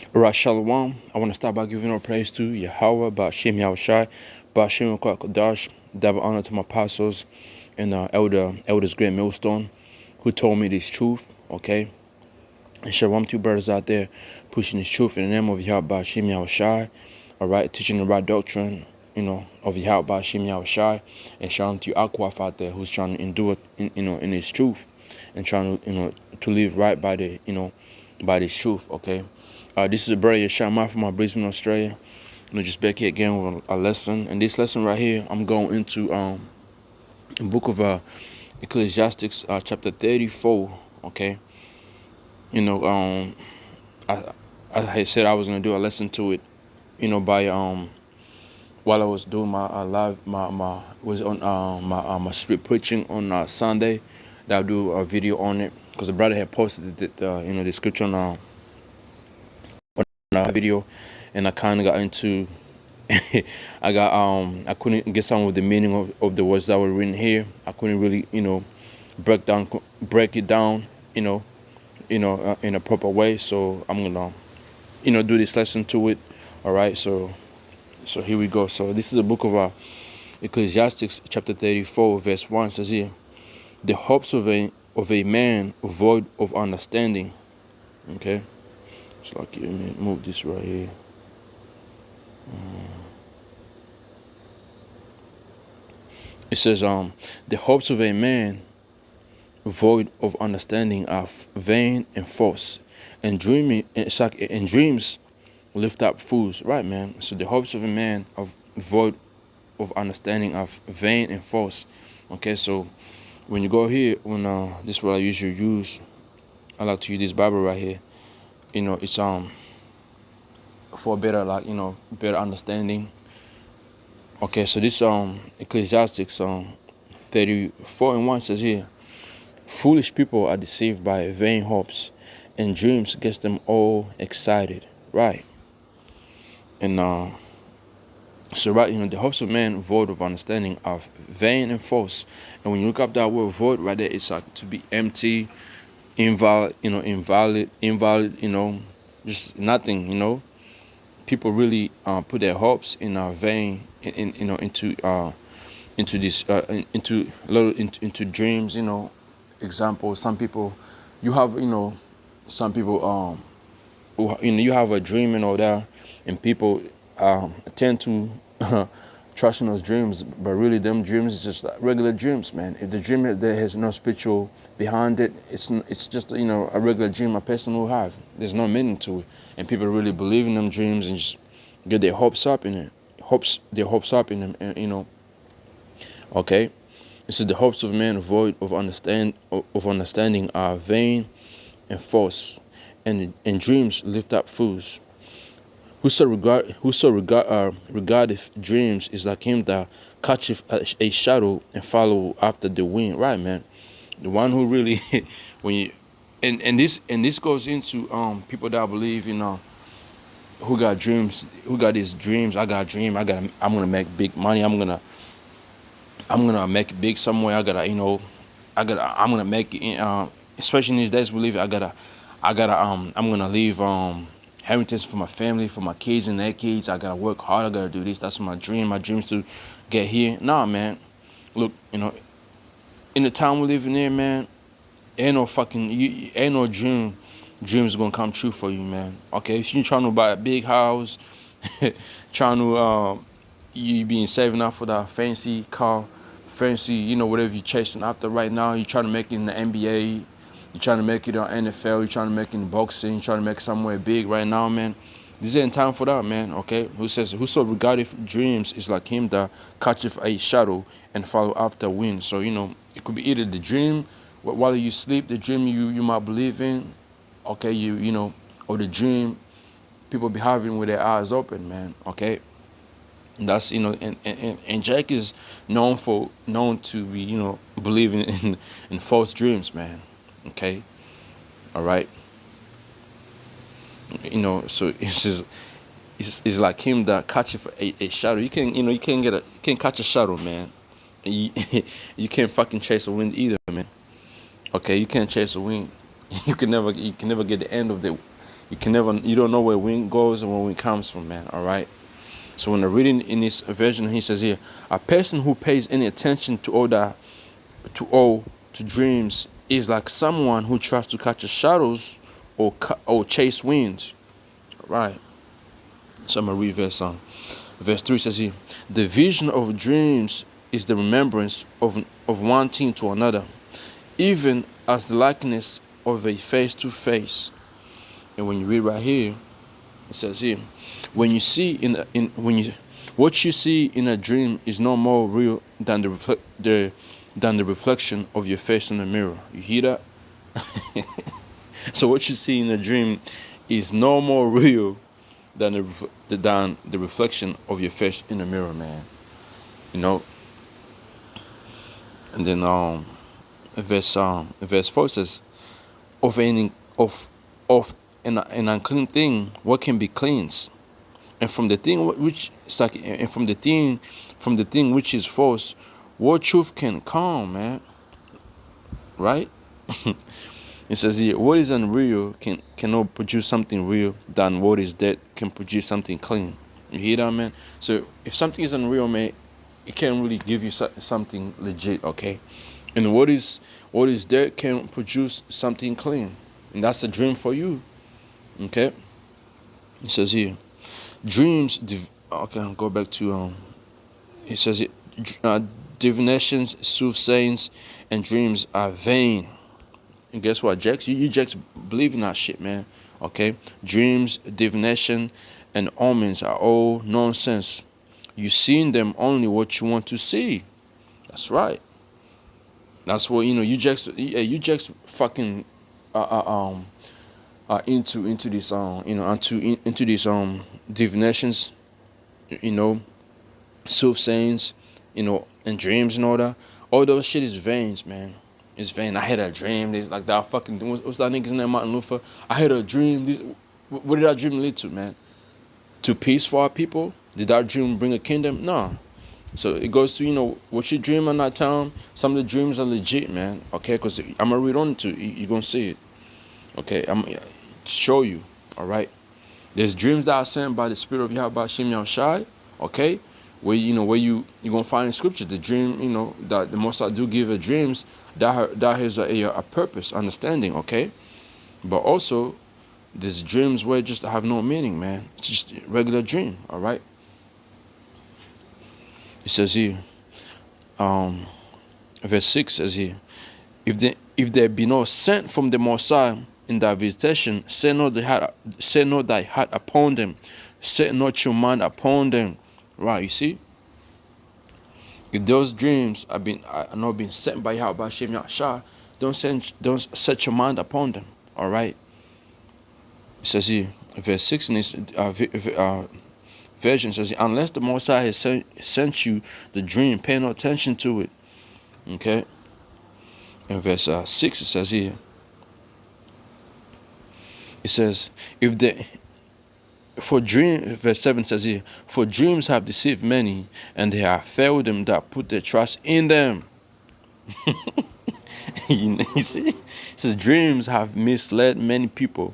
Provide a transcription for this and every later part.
Right, Shalom. I want to start by giving all praise to Yahawah, Ba'ashem Yahawashi, Ba'ashem Kodash, double honor to my apostles and elders Great Millstone, who told me this truth, okay? And Shalom to you brothers out there pushing this truth in the name of Yahweh, Ba'ashem Yahawashi, all right, teaching the right doctrine, of Yahweh, Ba'ashem Yahawashi, and Shalom to you Aquaf out there who's trying to endure, in this truth and trying to, to live right by by this truth, okay? This is a brother Yahawah from my Brisbane, Australia. Just back here again with a lesson. And this lesson right here, I'm going into the book of Ecclesiastes, chapter 34. Okay. I said I was gonna do a lesson to it. By while I was doing my live was on my street preaching on Sunday. That I'll do a video on it because the brother had posted it. The scripture on video, and I kind of got into I couldn't get some of the meaning of the words that were written here. I couldn't really break it down in a proper way. So I'm gonna do this lesson to it. All right, so here we go. So this is the book of Ecclesiastes chapter 34 verse 1 says here, the hopes of a man void of understanding. Okay, so let me move this right here. It says, the hopes of a man void of understanding are vain and false, and dreams lift up fools. Right, man. So the hopes of a man of void of understanding are vain and false. Okay, so when you go here, when this is what I usually use. I like to use this Bible right here. It's for better better understanding. Okay, so this Ecclesiastes 34:1 says here, foolish people are deceived by vain hopes, and dreams gets them all excited. Right. And so right, the hopes of man void of understanding are vain and false. And when you look up that word void right there, it's like to be empty, invalid, just nothing, People really put their hopes in vain, into this into dreams. Example, some people, you have some people who, you have a dream and all that, and people tend to trust in those dreams, but really them dreams is just like regular dreams, man. If the dream there has no spiritual behind it, it's just a regular dream a person will have. There's no meaning to it, and people really believe in them dreams and just get their hopes up in it, their hopes up in them, and okay. This is the hopes of man void of understanding are vain and false, and dreams lift up fools. Whoso regardeth dreams is like him that catcheth a shadow and follow after the wind. Right, man. The one who really, when you, and this goes into people that believe who got dreams, who got these dreams. I got a dream. I'm gonna make big money. I'm gonna make it big somewhere. I'm gonna make it. Especially in these days, believe it. I'm gonna leave inheritance for my family, for my kids and their kids. I gotta work hard. I gotta do this. That's my dream. My dream's to get here. Nah, man. Look, in the time we're living in, man, ain't no dreams gonna come true for you, man. Okay, if you're trying to buy a big house, trying to you being saving up for that fancy car, fancy, whatever you're chasing after right now. You're trying to make it in the NBA. You're trying to make it on NFL. You're trying to make it in boxing. You're trying to make it somewhere big right now, man. This ain't time for that, man, okay? Who says, whoso regardeth dreams is like him that catcheth a shadow and follow after wind. So, it could be either the dream, while you sleep, the dream you might believe in, okay, or the dream people be having with their eyes open, man, okay? And that's, and Jack is known to be, believing in false dreams, man. Okay, all right. So it's like him that catches a shadow. You can't catch a shadow, man. You can't fucking chase a wind either, man. Okay, you can't chase a wind. You can never get the end of the You don't know where wind goes and where wind comes from, man. All right. So when I reading in this version, he says here, a person who pays any attention to all to dreams is like someone who tries to catch the shadows or chase winds. All right. So I'm gonna read verse 3 says here, the vision of dreams is the remembrance of one thing to another, even as the likeness of a face to face. And when you read right here, it says here, when you see what you see in a dream is no more real than the reflection of your face in the mirror. You hear that? So what you see in a dream is no more real than the reflection of your face in the mirror, man. You know. And then verse 4 says, of an unclean thing, what can be cleansed? And from the thing which it's like, and from the thing which is false, what truth can come, man? Right? It says here, what is unreal cannot produce something real than what is dead can produce something clean. You hear that, man? So if something is unreal, man, it can't really give you something legit, okay? And what is dead can produce something clean, and that's a dream for you, okay? It says here, dreams. Okay, I'll go back to It says it, divinations, soothsayings, and dreams are vain. And guess what, Jax? You Jax believe in that shit, man. Okay? Dreams, divination, and omens are all nonsense. You seen them only what you want to see. That's right. That's what you Jax fucking into this into these divinations, soothsayings, and dreams and all that. All those shit is veins, man. It's vain. I had a dream. It's like that fucking. What's that nigga's name? Martin Luther. I had a dream. What did that dream lead to, man? To peace for our people? Did that dream bring a kingdom? No. So it goes to what you dream at that time. Some of the dreams are legit, man. Okay, because I'm gonna read on to you're gonna see it. Okay, I'm show you. All right. There's dreams that are sent by the Spirit of Yahawashi. Okay. Where you're gonna find in scripture the dream, that the Most High do give a dreams that has a purpose, understanding, okay? But also there's dreams where just have no meaning, man. It's just a regular dream, all right? It says here, verse 6 says here, if there be no sent from the Most High in thy visitation, set not thy heart upon them, set not your mind upon them. Right, you see? If those dreams are not being sent by Yahawashi, don't set your mind upon them. All right. It says here, verse 6 in this version says, unless the Most High has sent you the dream, pay no attention to it. Okay. In verse 6 it says here, it says, verse 7 says here, for dreams have deceived many, and they have failed them that put their trust in them. You see? It says dreams have misled many people.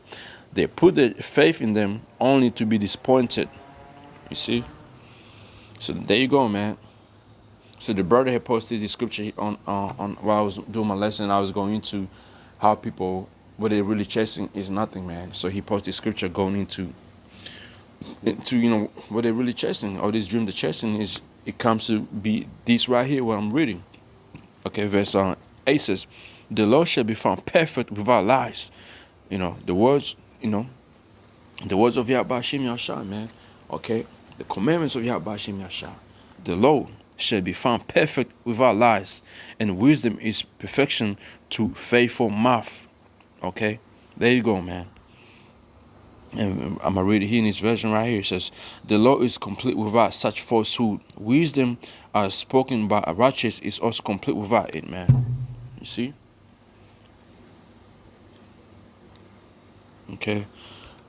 They put their faith in them only to be disappointed. You see? So there you go, man. So the brother had posted the scripture on while I was doing my lesson. I was going into how people, what they're really chasing is nothing, man. So he posted scripture going into what they're really chasing, or this dream they're chasing is, it comes to be this right here, what I'm reading. Okay, verse 8 says, the Lord shall be found perfect without lies. The words of Yahawashi, man. Okay, the commandments of Yahawashi. The Lord shall be found perfect without lies, and wisdom is perfection to faithful mouth. Okay, there you go, man. And I'm going to read it here in this version right here. It says, the law is complete without such falsehood. Wisdom as spoken by a righteous is also complete without it, man. You see? Okay.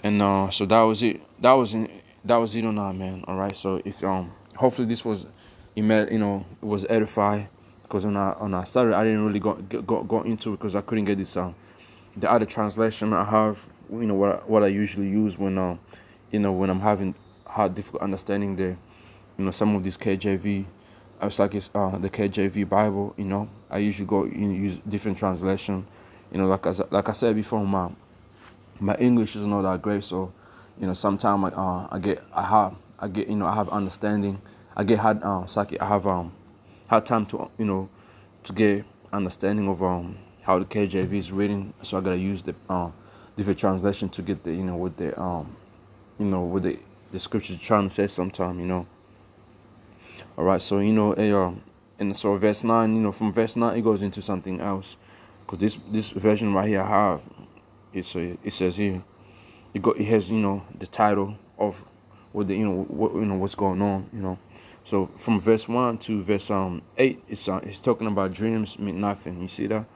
And so that was it. That was it on that, man. All right. So if hopefully this was, it was edify, because on our Saturday I didn't really go into it because I couldn't get this the other translation I have, what I usually use when when I'm having hard difficult understanding the some of this KJV. It's like it's the KJV Bible. I usually go use different translation. Like I said before, my English is not that great, so sometimes I have understanding. I get hard it's like I have hard time to to get understanding of how the KJV is written, so I gotta use the different translation to get the what what the scriptures trying to say sometime. All right, so and so verse 9, from verse 9 it goes into something else, because this version right here I have, it says here, it has the title of what the what's going on. So from verse 1 to verse 8, it's talking about dreams mean nothing. You see that?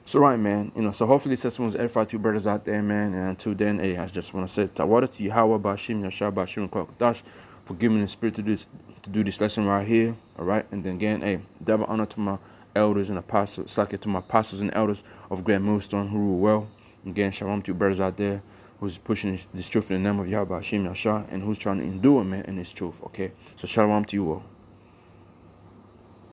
So right, man, so hopefully this testimony was edified to you brothers out there, man. And until then, hey, I just want to say Tawada to Yahawah Bashim Yashah Bashim Kwakadash for giving me the spirit to do this lesson right here. All right, and then again, hey, double honor to my elders and apostles, slack to my apostles and elders of Grand Millstone who rule well. Again, shalom to you brothers out there who's pushing this truth in the name of Yahweh Bashim Yashah and who's trying to endure, man, in this truth. Okay, so shalom to you all.